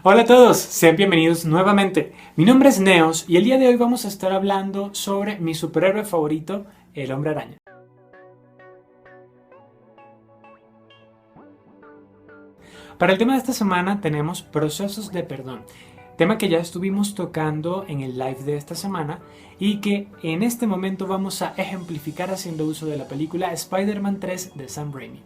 Hola a todos, sean bienvenidos nuevamente. Mi nombre es Neos y el día de hoy vamos a estar hablando sobre mi superhéroe favorito, el Hombre Araña. Para el tema de esta semana tenemos procesos de perdón, tema que ya estuvimos tocando en el live de esta semana y que en este momento vamos a ejemplificar haciendo uso de la película Spider-Man 3 de Sam Raimi.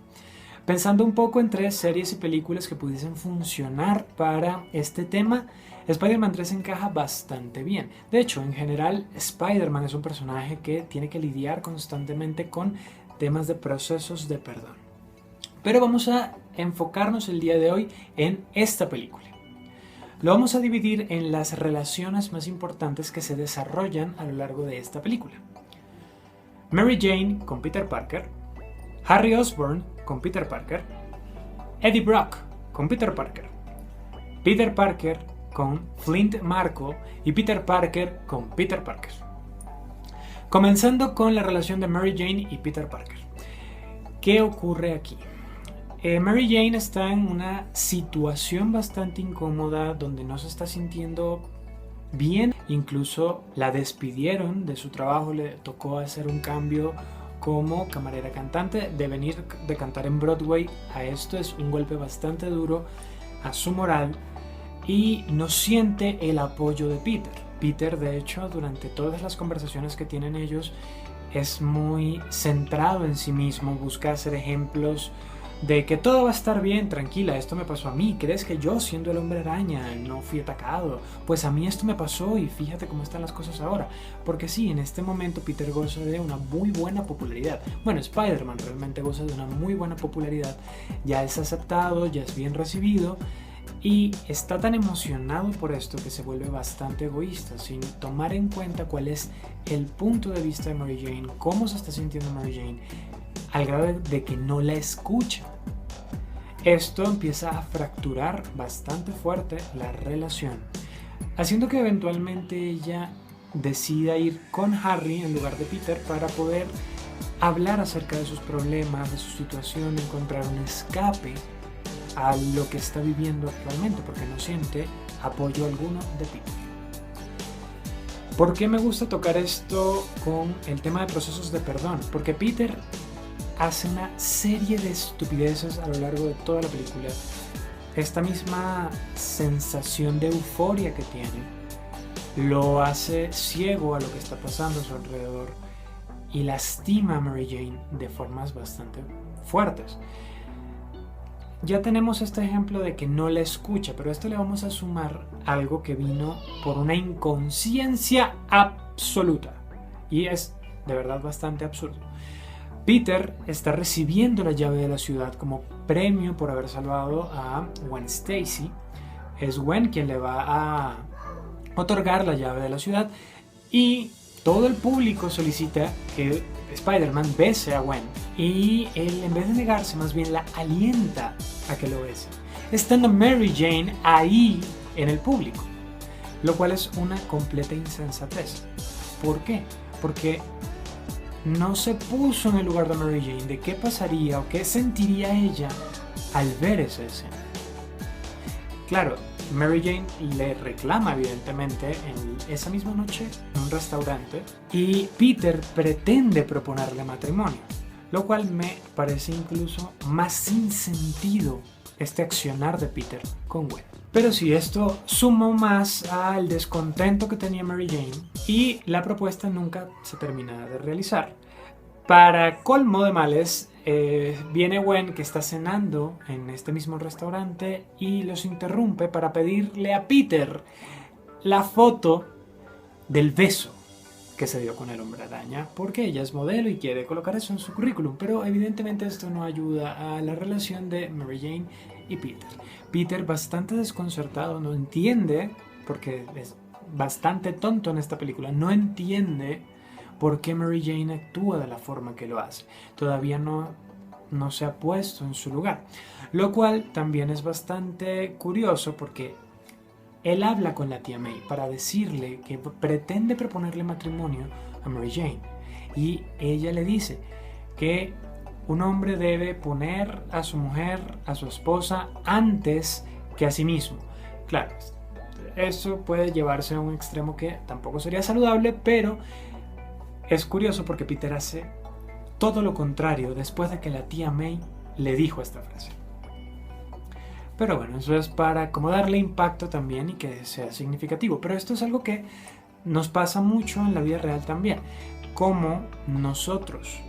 Pensando un poco en tres series y películas que pudiesen funcionar para este tema, Spider-Man 3 encaja bastante bien. De hecho, en general, Spider-Man es un personaje que tiene que lidiar constantemente con temas de procesos de perdón. Pero vamos a enfocarnos el día de hoy en esta película. Lo vamos a dividir en las relaciones más importantes que se desarrollan a lo largo de esta película. Mary Jane con Peter Parker, Harry Osborn con Peter Parker, Eddie Brock con Peter Parker con Flint Marko y Peter Parker con Peter Parker. Comenzando con la relación de Mary Jane y Peter Parker. ¿Qué ocurre aquí? Mary Jane está en una situación bastante incómoda donde no se está sintiendo bien. Incluso la despidieron de su trabajo, le tocó hacer un cambio como camarera cantante. De venir de cantar en Broadway a esto es un golpe bastante duro a su moral y no siente el apoyo de Peter. Peter, de hecho, durante todas las conversaciones que tienen ellos, es muy centrado en sí mismo, busca hacer ejemplos de que todo va a estar bien, tranquila, esto me pasó a mí, ¿crees que yo, siendo el Hombre Araña, no fui atacado? Pues a mí esto me pasó y fíjate cómo están las cosas ahora. Porque sí, en este momento Peter goza de una muy buena popularidad. Bueno, Spider-Man realmente goza de una muy buena popularidad, ya es aceptado, ya es bien recibido y está tan emocionado por esto que se vuelve bastante egoísta, sin tomar en cuenta cuál es el punto de vista de Mary Jane, cómo se está sintiendo Mary Jane, al grado de que no la escucha. Esto empieza a fracturar bastante fuerte la relación, haciendo que eventualmente ella decida ir con Harry en lugar de Peter para poder hablar acerca de sus problemas, de su situación, encontrar un escape a lo que está viviendo actualmente, porque no siente apoyo alguno de Peter. ¿Por qué me gusta tocar esto con el tema de procesos de perdón? Porque Peter hace una serie de estupideces a lo largo de toda la película. Esta misma sensación de euforia que tiene lo hace ciego a lo que está pasando a su alrededor y lastima a Mary Jane de formas bastante fuertes. Ya tenemos este ejemplo de que no la escucha, pero a esto le vamos a sumar algo que vino por una inconsciencia absoluta y es de verdad bastante absurdo. Peter está recibiendo la llave de la ciudad como premio por haber salvado a Gwen Stacy. Es Gwen quien le va a otorgar la llave de la ciudad y todo el público solicita que Spider-Man bese a Gwen y él, en vez de negarse, más bien la alienta a que lo bese, estando Mary Jane ahí en el público, lo cual es una completa insensatez. ¿Por qué? Porque no se puso en el lugar de Mary Jane de qué pasaría o qué sentiría ella al ver esa escena. Claro, Mary Jane le reclama evidentemente en esa misma noche en un restaurante y Peter pretende proponerle matrimonio, lo cual me parece incluso más sin sentido este accionar de Peter con Gwen. Pero sí, esto sumó más al descontento que tenía Mary Jane y la propuesta nunca se termina de realizar. Para colmo de males, viene Gwen, que está cenando en este mismo restaurante, y los interrumpe para pedirle a Peter la foto del beso que se dio con el Hombre Araña, porque ella es modelo y quiere colocar eso en su currículum, pero evidentemente esto no ayuda a la relación de Mary Jane y Peter. Peter, bastante desconcertado, no entiende, porque es bastante tonto en esta película, no entiende por qué Mary Jane actúa de la forma que lo hace. Todavía no se ha puesto en su lugar, lo cual también es bastante curioso porque él habla con la tía May para decirle que pretende proponerle matrimonio a Mary Jane y ella le dice que un hombre debe poner a su mujer, a su esposa, antes que a sí mismo. Claro, eso puede llevarse a un extremo que tampoco sería saludable, pero es curioso porque Peter hace todo lo contrario después de que la tía May le dijo esta frase. Pero bueno, eso es para como darle impacto también y que sea significativo. Pero esto es algo que nos pasa mucho en la vida real también. Como nosotros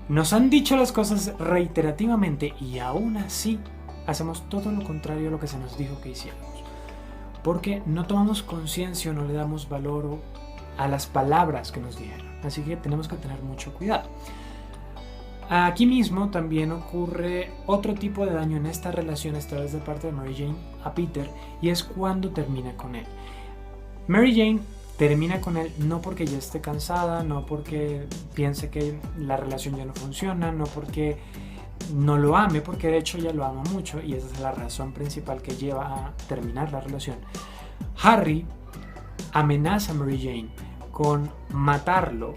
nos han dicho las cosas reiterativamente y aún así hacemos todo lo contrario a lo que se nos dijo que hiciéramos. Porque no tomamos conciencia o no le damos valor a las palabras que nos dijeron. Así que tenemos que tener mucho cuidado. Aquí mismo también ocurre otro tipo de daño en esta relación, esta vez de parte de Mary Jane a Peter, y es cuando termina con él. Mary Jane termina con él no porque ya esté cansada, no porque piense que la relación ya no funciona, no porque no lo ame, porque de hecho ella lo ama mucho y esa es la razón principal que lleva a terminar la relación. Harry amenaza a Mary Jane con matarlo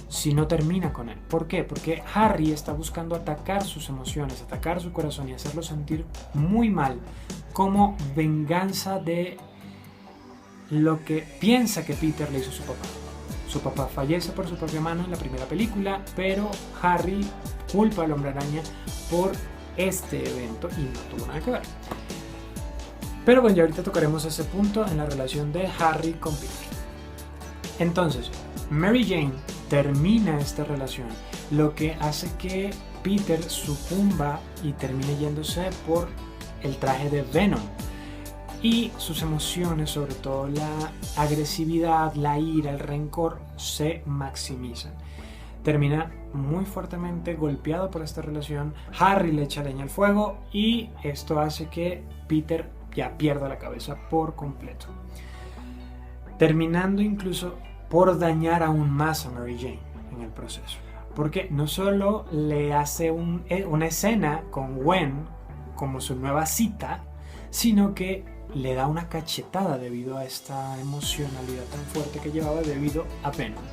si no termina con él. ¿Por qué? Porque Harry está buscando atacar sus emociones, atacar su corazón y hacerlo sentir muy mal como venganza de lo que piensa que Peter le hizo a su papá. Su papá fallece por su propia mano en la primera película, pero Harry culpa al Hombre Araña por este evento y no tuvo nada que ver. Pero bueno, ya ahorita tocaremos ese punto en la relación de Harry con Peter. Entonces, Mary Jane termina esta relación, lo que hace que Peter sucumba y termine yéndose por el traje de Venom. Y sus emociones, sobre todo la agresividad, la ira, el rencor, se maximizan. Termina muy fuertemente golpeado por esta relación. Harry le echa leña al fuego y esto hace que Peter ya pierda la cabeza por completo. Terminando incluso por dañar aún más a Mary Jane en el proceso. Porque no solo le hace una escena con Gwen como su nueva cita, sino que le da una cachetada debido a esta emocionalidad tan fuerte que llevaba debido a Venom.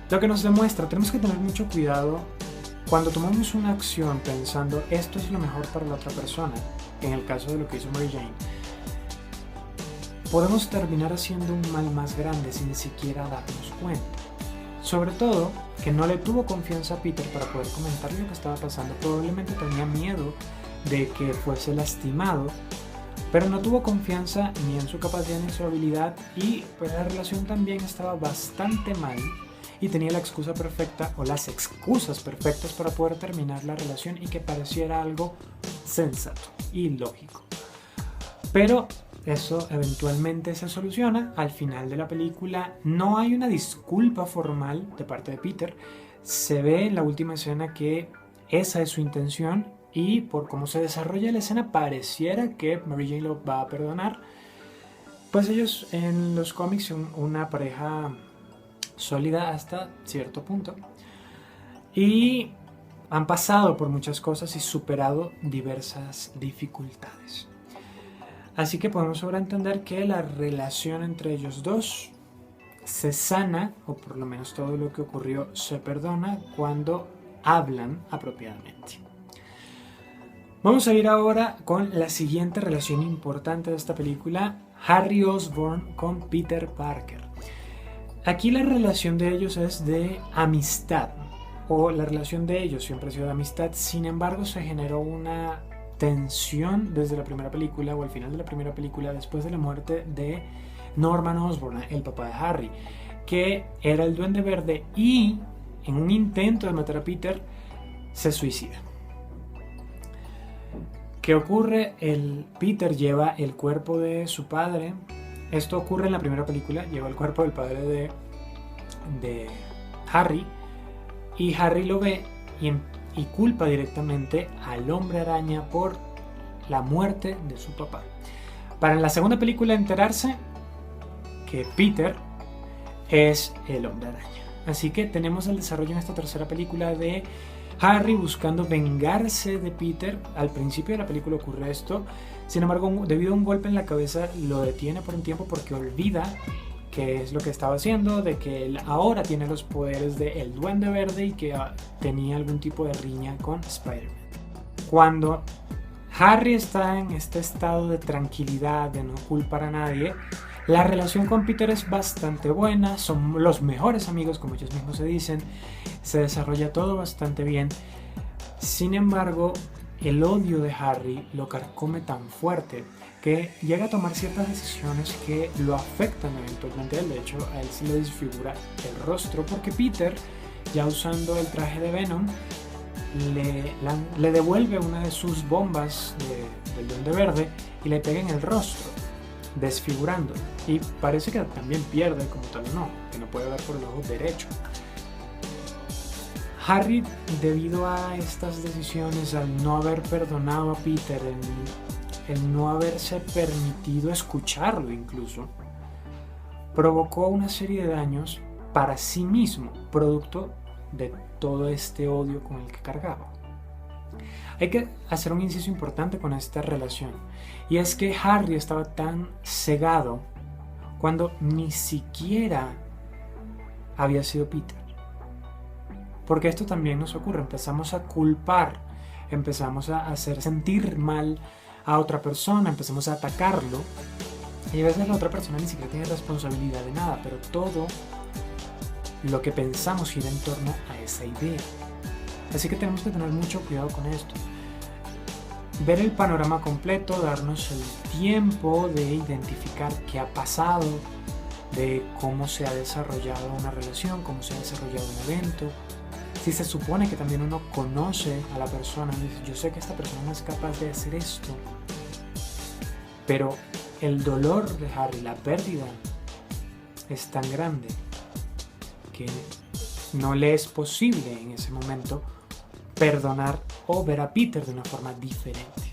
Lo que nos demuestra, tenemos que tener mucho cuidado cuando tomamos una acción pensando esto es lo mejor para la otra persona, en el caso de lo que hizo Mary Jane. Podemos terminar haciendo un mal más grande sin siquiera darnos cuenta. Sobre todo, que no le tuvo confianza a Peter para poder comentarle lo que estaba pasando. Probablemente tenía miedo de que fuese lastimado, pero no tuvo confianza ni en su capacidad ni en su habilidad y pues la relación también estaba bastante mal y tenía la excusa perfecta o las excusas perfectas para poder terminar la relación y que pareciera algo sensato y lógico. Pero eso eventualmente se soluciona. Al final de la película no hay una disculpa formal de parte de Peter. Se ve en la última escena que esa es su intención y por cómo se desarrolla la escena pareciera que Mary Jane lo va a perdonar. Pues ellos en los cómics son una pareja sólida hasta cierto punto y han pasado por muchas cosas y superado diversas dificultades. Así que podemos sobreentender que la relación entre ellos dos se sana, o por lo menos todo lo que ocurrió se perdona cuando hablan apropiadamente. Vamos a ir ahora con la siguiente relación importante de esta película, Harry Osborn con Peter Parker. Aquí la relación de ellos es de amistad, o la relación de ellos siempre ha sido de amistad, sin embargo se generó una tensión desde la primera película o al final de la primera película después de la muerte de Norman Osborn, el papá de Harry, que era el Duende Verde y en un intento de matar a Peter se suicida. ¿Qué ocurre? Peter lleva el cuerpo de su padre. Esto ocurre en la primera película, lleva el cuerpo del padre de Harry y Harry lo ve y culpa directamente al Hombre Araña por la muerte de su papá. Para en la segunda película enterarse que Peter es el Hombre Araña. Así que tenemos el desarrollo en esta tercera película de Harry buscando vengarse de Peter. Al principio de la película ocurre esto, sin embargo, debido a un golpe en la cabeza lo detiene por un tiempo porque olvida qué es lo que estaba haciendo, de que él ahora tiene los poderes del Duende Verde y que tenía algún tipo de riña con Spider-Man. Cuando Harry está en este estado de tranquilidad, de no culpar a nadie. La relación con Peter es bastante buena, son los mejores amigos, como ellos mismos se dicen, se desarrolla todo bastante bien. Sin embargo, el odio de Harry lo carcome tan fuerte que llega a tomar ciertas decisiones que lo afectan eventualmente a él. De hecho, a él se le desfigura el rostro porque Peter, ya usando el traje de Venom, le devuelve una de sus bombas del Duende Verde y le pega en el rostro, desfigurando. Y parece que también pierde como tal, que no puede ver por el ojo derecho. Harry, debido a estas decisiones, al no haber perdonado a Peter, el no haberse permitido escucharlo incluso, provocó una serie de daños para sí mismo, producto de todo este odio con el que cargaba. Hay que hacer un inciso importante con esta relación, y es que Harry estaba tan cegado cuando ni siquiera había sido Peter. Porque esto también nos ocurre, empezamos a culpar, empezamos a hacer sentir mal a otra persona, empezamos a atacarlo, y a veces la otra persona ni siquiera tiene responsabilidad de nada, pero todo lo que pensamos gira en torno a esa idea. Así que tenemos que tener mucho cuidado con esto. Ver el panorama completo, darnos el tiempo de identificar qué ha pasado, de cómo se ha desarrollado una relación, cómo se ha desarrollado un evento. Si se supone que también uno conoce a la persona, dice, yo sé que esta persona no es capaz de hacer esto, pero el dolor de Harry, la pérdida, es tan grande que no le es posible en ese momento perdonar o ver a Peter de una forma diferente.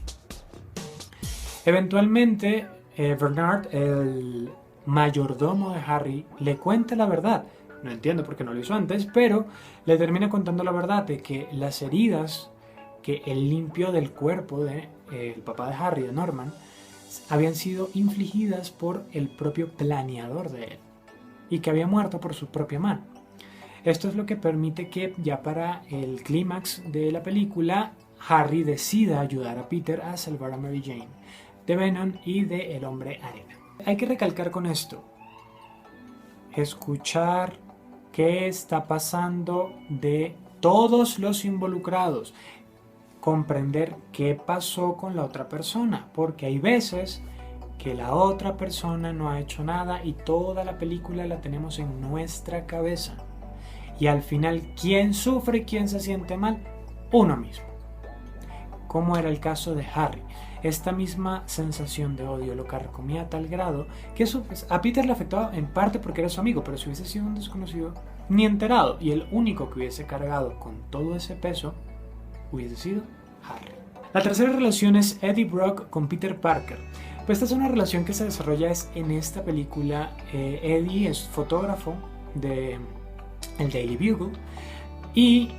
Eventualmente, Bernard, el mayordomo de Harry, le cuenta la verdad. No entiendo por qué no lo hizo antes, pero le termina contando la verdad de que las heridas que él limpió del cuerpo de el papá de Harry, de Norman, habían sido infligidas por el propio planeador de él y que había muerto por su propia mano. Esto es lo que permite que ya para el clímax de la película Harry decida ayudar a Peter a salvar a Mary Jane de Venom y de El Hombre Arena. Hay que recalcar con esto, escuchar qué está pasando de todos los involucrados, comprender qué pasó con la otra persona, porque hay veces que la otra persona no ha hecho nada y toda la película la tenemos en nuestra cabeza. Y al final, ¿quién sufre y quién se siente mal? Uno mismo. Como era el caso de Harry. Esta misma sensación de odio lo carcomía a tal grado que eso a Peter le afectaba en parte porque era su amigo, pero si hubiese sido un desconocido, ni enterado. Y el único que hubiese cargado con todo ese peso hubiese sido Harry. La tercera relación es Eddie Brock con Peter Parker. Pues esta es una relación que se desarrolla en esta película. Eddie es fotógrafo de el Daily Bugle y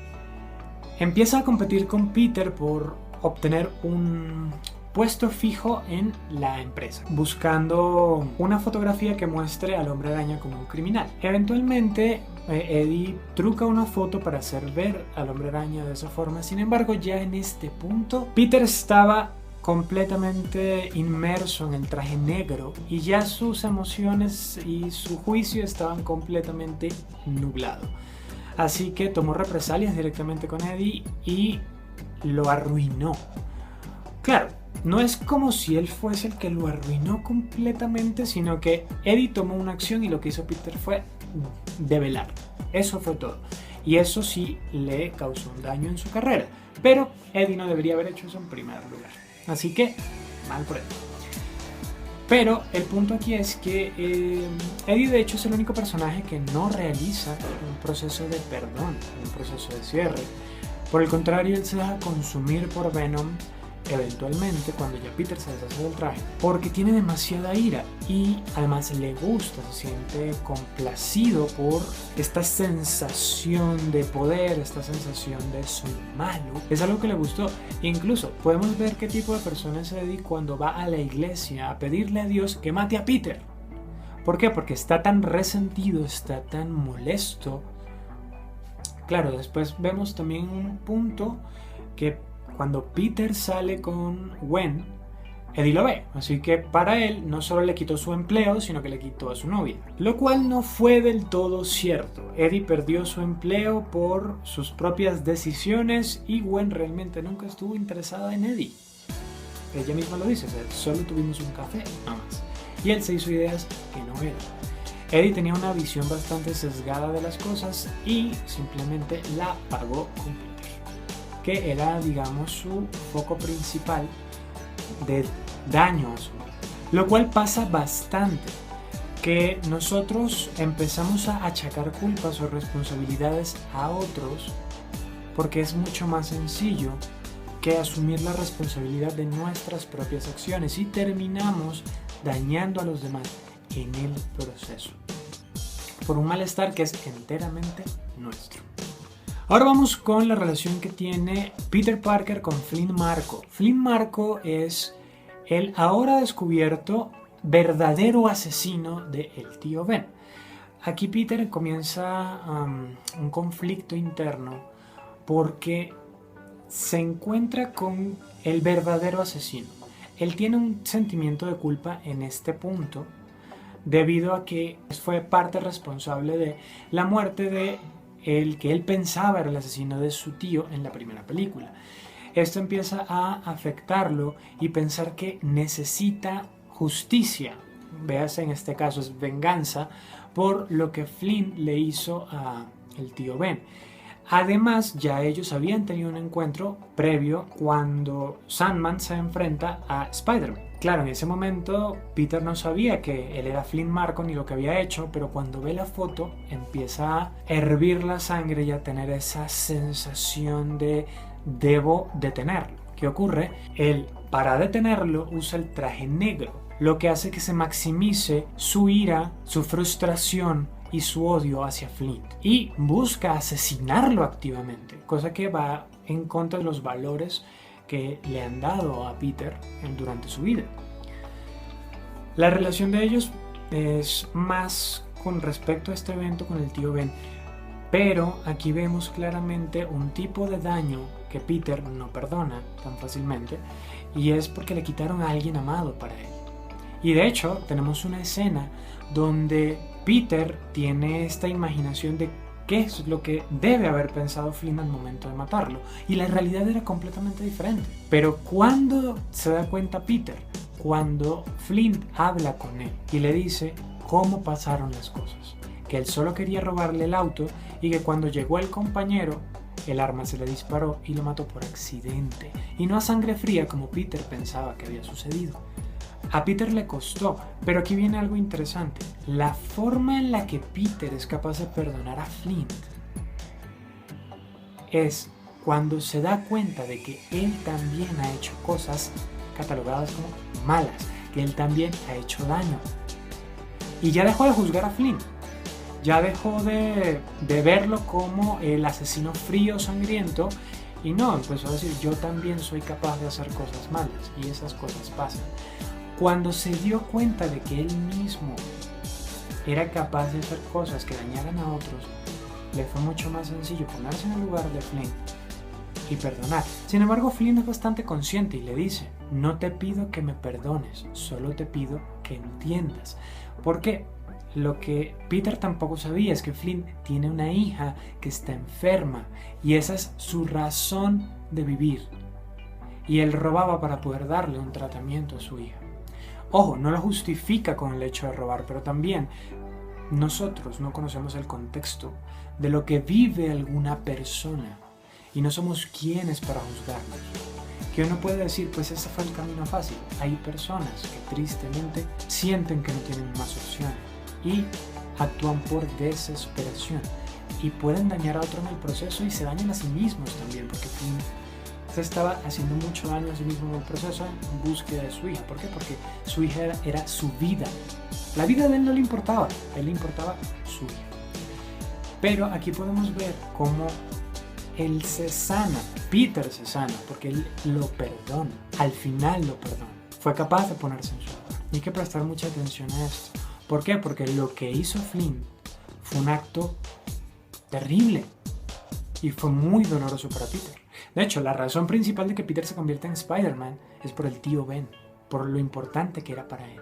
empieza a competir con Peter por obtener un puesto fijo en la empresa, buscando una fotografía que muestre al Hombre Araña como un criminal. Eventualmente Eddie truca una foto para hacer ver al Hombre Araña de esa forma. Sin embargo, ya en este punto Peter estaba completamente inmerso en el traje negro y ya sus emociones y su juicio estaban completamente nublados. Así que tomó represalias directamente con Eddie y lo arruinó. Claro, no es como si él fuese el que lo arruinó completamente, sino que Eddie tomó una acción y lo que hizo Peter fue develar. Eso fue todo. Y eso sí le causó un daño en su carrera. Pero Eddie no debería haber hecho eso en primer lugar. Así que, mal por él. Pero el punto aquí es que Eddie de hecho es el único personaje que no realiza un proceso de perdón, un proceso de cierre. Por el contrario, él se deja consumir por Venom eventualmente cuando ya Peter se deshace del traje, porque tiene demasiada ira y además le gusta, se siente complacido por esta sensación de poder, esta sensación de soy malo. Es algo que le gustó. Incluso podemos ver qué tipo de persona es Eddie cuando va a la iglesia a pedirle a Dios que mate a Peter. ¿Por qué? Porque está tan resentido, está tan molesto. Claro, después vemos también un punto que cuando Peter sale con Gwen, Eddie lo ve, así que para él no solo le quitó su empleo, sino que le quitó a su novia. Lo cual no fue del todo cierto. Eddie perdió su empleo por sus propias decisiones y Gwen realmente nunca estuvo interesada en Eddie. Ella misma lo dice, solo tuvimos un café, nada más. Y él se hizo ideas que no eran. Eddie tenía una visión bastante sesgada de las cosas y simplemente la pagó con Peter, que era, digamos, su foco principal de daño a su vida. Lo cual pasa bastante, que nosotros empezamos a achacar culpas o responsabilidades a otros porque es mucho más sencillo que asumir la responsabilidad de nuestras propias acciones y terminamos dañando a los demás en el proceso por un malestar que es enteramente nuestro. Ahora vamos con la relación que tiene Peter Parker con Flynn Marko. Flynn Marko es el ahora descubierto verdadero asesino del tío Ben. Aquí Peter comienza un conflicto interno porque se encuentra con el verdadero asesino. Él tiene un sentimiento de culpa en este punto debido a que fue parte responsable de la muerte de el que él pensaba era el asesino de su tío en la primera película. Esto empieza a afectarlo y pensar que necesita justicia, véase en este caso es venganza, por lo que Flynn le hizo a el tío Ben. Además, ya ellos habían tenido un encuentro previo cuando Sandman se enfrenta a Spider-Man. Claro, en ese momento Peter no sabía que él era Flynn Marko ni lo que había hecho, pero cuando ve la foto empieza a hervir la sangre y a tener esa sensación de debo detenerlo. ¿Qué ocurre? Él, para detenerlo, usa el traje negro, lo que hace que se maximice su ira, su frustración y su odio hacia Flynn. Y busca asesinarlo activamente, cosa que va en contra de los valores que le han dado a Peter durante su vida. La relación de ellos es más con respecto a este evento con el tío Ben, pero aquí vemos claramente un tipo de daño que Peter no perdona tan fácilmente y es porque le quitaron a alguien amado para él. Y de hecho tenemos una escena donde Peter tiene esta imaginación de qué es lo que debe haber pensado Flynn al momento de matarlo. Y la realidad era completamente diferente. Pero cuando se da cuenta Peter, cuando Flynn habla con él y le dice cómo pasaron las cosas, que él solo quería robarle el auto y que cuando llegó el compañero, el arma se le disparó y lo mató por accidente. Y no a sangre fría como Peter pensaba que había sucedido. A Peter le costó, pero aquí viene algo interesante. La forma en la que Peter es capaz de perdonar a Flynn es cuando se da cuenta de que él también ha hecho cosas catalogadas como malas, que él también ha hecho daño. Y ya dejó de juzgar a Flynn, ya dejó de verlo como el asesino frío, sangriento, y no, empezó a decir, yo también soy capaz de hacer cosas malas, y esas cosas pasan. Cuando se dio cuenta de que él mismo era capaz de hacer cosas que dañaran a otros, le fue mucho más sencillo ponerse en el lugar de Flynn y perdonar. Sin embargo, Flynn es bastante consciente y le dice, no te pido que me perdones, solo te pido que entiendas. ¿Por qué? Lo que Peter tampoco sabía es que Flynn tiene una hija que está enferma y esa es su razón de vivir. Y él robaba para poder darle un tratamiento a su hija. Ojo, no lo justifica con el hecho de robar, pero también nosotros no conocemos el contexto de lo que vive alguna persona y no somos quienes para juzgarlos. Que uno puede decir, pues ese fue el camino fácil. Hay personas que tristemente sienten que no tienen más opciones y actúan por desesperación y pueden dañar a otro en el proceso y se dañan a sí mismos también, porque se estaba haciendo mucho daño a sí mismo en el proceso en búsqueda de su hija. ¿Por qué? Porque su hija era su vida. La vida de él no le importaba, a él le importaba su hija. Pero aquí podemos ver cómo él se sana, Peter se sana, porque él lo perdona, al final lo perdona. Fue capaz de ponerse en su lugar. Hay que prestar mucha atención a esto. ¿Por qué? Porque lo que hizo Flynn fue un acto terrible y fue muy doloroso para Peter. De hecho, la razón principal de que Peter se convierta en Spider-Man es por el tío Ben, por lo importante que era para él.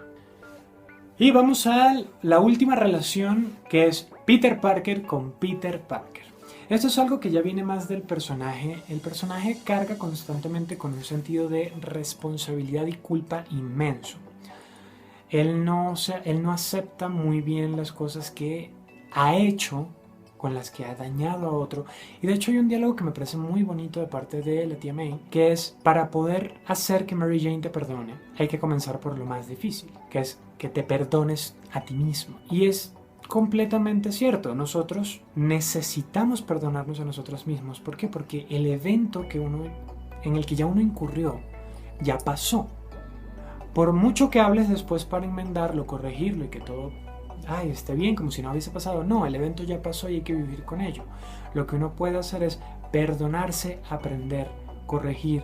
Y vamos a la última relación, que es Peter Parker con Peter Parker. Esto es algo que ya viene más del personaje. El personaje carga constantemente con un sentido de responsabilidad y culpa inmenso. Él no acepta muy bien las cosas que ha hecho, con las que ha dañado a otro. Y de hecho hay un diálogo que me parece muy bonito de parte de la tía May, que es: para poder hacer que Mary Jane te perdone, hay que comenzar por lo más difícil, que es que te perdones a ti mismo. Y es completamente cierto. Nosotros necesitamos perdonarnos a nosotros mismos. ¿Por qué? Porque el evento en el que ya uno incurrió ya pasó. Por mucho que hables después para enmendarlo, corregirlo y que todo esté bien, como si no hubiese pasado, no, el evento ya pasó y hay que vivir con ello. Lo que uno puede hacer es perdonarse, aprender, corregir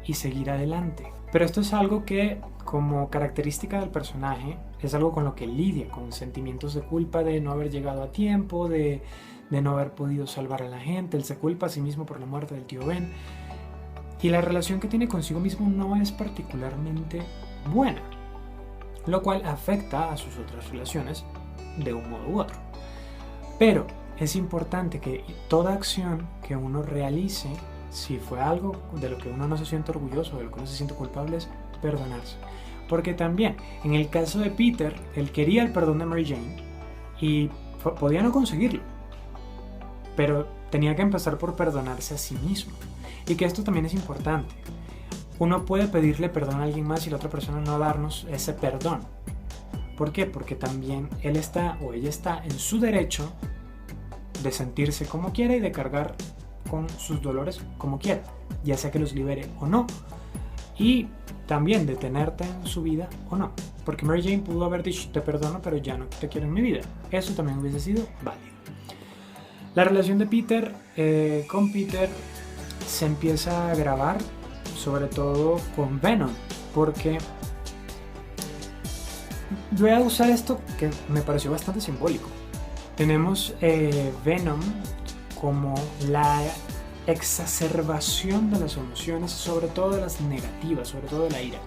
y seguir adelante. Pero esto es algo que, como característica del personaje, es algo con lo que lidia, con sentimientos de culpa de no haber llegado a tiempo, de no haber podido salvar a la gente. Él se culpa a sí mismo por la muerte del tío Ben. Y la relación que tiene consigo mismo no es particularmente buena, lo cual afecta a sus otras relaciones de un modo u otro. Pero es importante que toda acción que uno realice, si fue algo de lo que uno no se siente orgulloso, de lo que uno se siente culpable, es perdonarse. Porque también, en el caso de Peter, él quería el perdón de Mary Jane y podía no conseguirlo, pero tenía que empezar por perdonarse a sí mismo. Y que esto también es importante. Uno puede pedirle perdón a alguien más y la otra persona no darnos ese perdón. ¿Por qué? Porque también él está o ella está en su derecho de sentirse como quiera y de cargar con sus dolores como quiera, ya sea que los libere o no. Y también de tenerte en su vida o no. Porque Mary Jane pudo haber dicho: te perdono, pero ya no te quiero en mi vida. Eso también hubiese sido válido. La relación de Peter con Peter se empieza a agravar, sobre todo con Venom, porque voy a usar esto que me pareció bastante simbólico. Tenemos Venom como la exacerbación de las emociones, sobre todo de las negativas, sobre todo de la ira.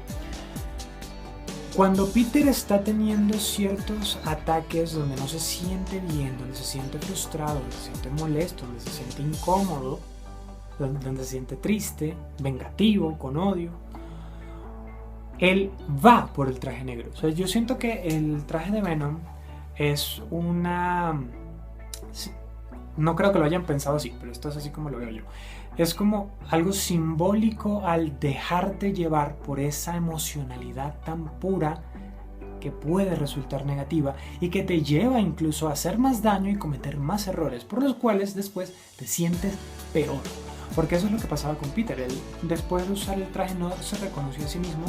Cuando Peter está teniendo ciertos ataques donde no se siente bien, donde se siente frustrado, donde se siente molesto, donde se siente incómodo, donde se siente triste, vengativo, con odio, él va por el traje negro. O sea, yo siento que el traje de Venom es no creo que lo hayan pensado así, pero esto es así como lo veo yo. Es como algo simbólico al dejarte llevar por esa emocionalidad tan pura que puede resultar negativa y que te lleva incluso a hacer más daño y cometer más errores, por los cuales después te sientes peor. Porque eso es lo que pasaba con Peter. Él, después de usar el traje, no se reconoció a sí mismo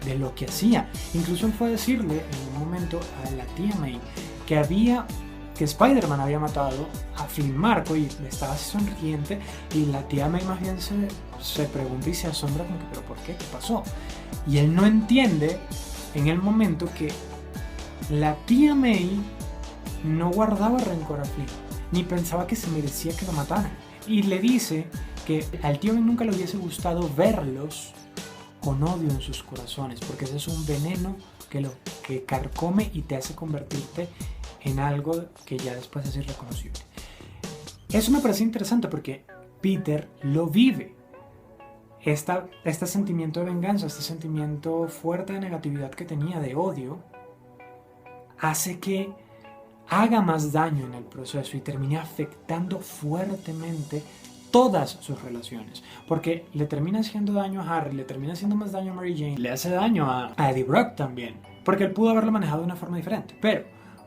de lo que hacía. Incluso él fue a decirle en un momento a la tía May que Spider-Man había matado a Flynn Marko, y estaba así sonriente, y la tía May más bien se pregunta y se asombra como que: ¿pero por qué? ¿Qué pasó? Y él no entiende en el momento que la tía May no guardaba rencor a Flynn, ni pensaba que se merecía que lo mataran. Y le dice que al tío Ben nunca le hubiese gustado verlos con odio en sus corazones, porque ese es un veneno que carcome y te hace convertirte en algo que ya después es irreconocible. Eso me parece interesante porque Peter lo vive. Este sentimiento de venganza, este sentimiento fuerte de negatividad que tenía, de odio, hace que haga más daño en el proceso y termine afectando fuertemente todas sus relaciones, porque le termina haciendo daño a Harry, le termina haciendo más daño a Mary Jane, le hace daño a Eddie Brock también, porque él pudo haberlo manejado de una forma diferente, pero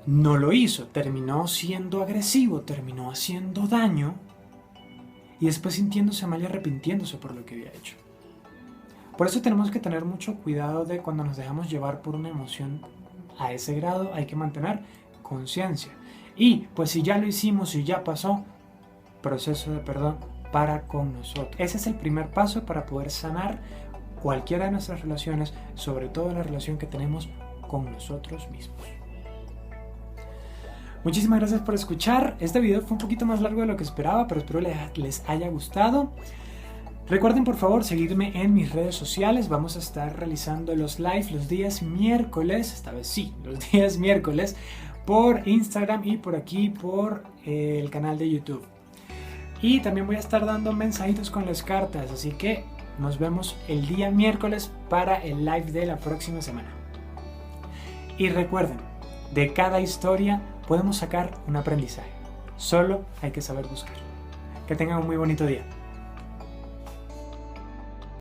no lo hizo, terminó siendo agresivo, terminó haciendo daño y después sintiéndose mal y arrepintiéndose por lo que había hecho. Por eso tenemos que tener mucho cuidado de cuando nos dejamos llevar por una emoción a ese grado. Hay que mantener conciencia. Y pues si ya lo hicimos, si ya pasó, proceso de perdón para con nosotros. Ese es el primer paso para poder sanar cualquiera de nuestras relaciones, sobre todo la relación que tenemos con nosotros mismos. Muchísimas gracias por escuchar. Este video fue un poquito más largo de lo que esperaba, pero espero les haya gustado. Recuerden por favor seguirme en mis redes sociales. Vamos a estar realizando los live los días miércoles, esta vez sí, los días miércoles, por Instagram y por aquí por el canal de YouTube. Y también voy a estar dando mensajitos con las cartas, así que nos vemos el día miércoles para el live de la próxima semana. Y recuerden, de cada historia podemos sacar un aprendizaje. Solo hay que saber buscar. Que tengan un muy bonito día.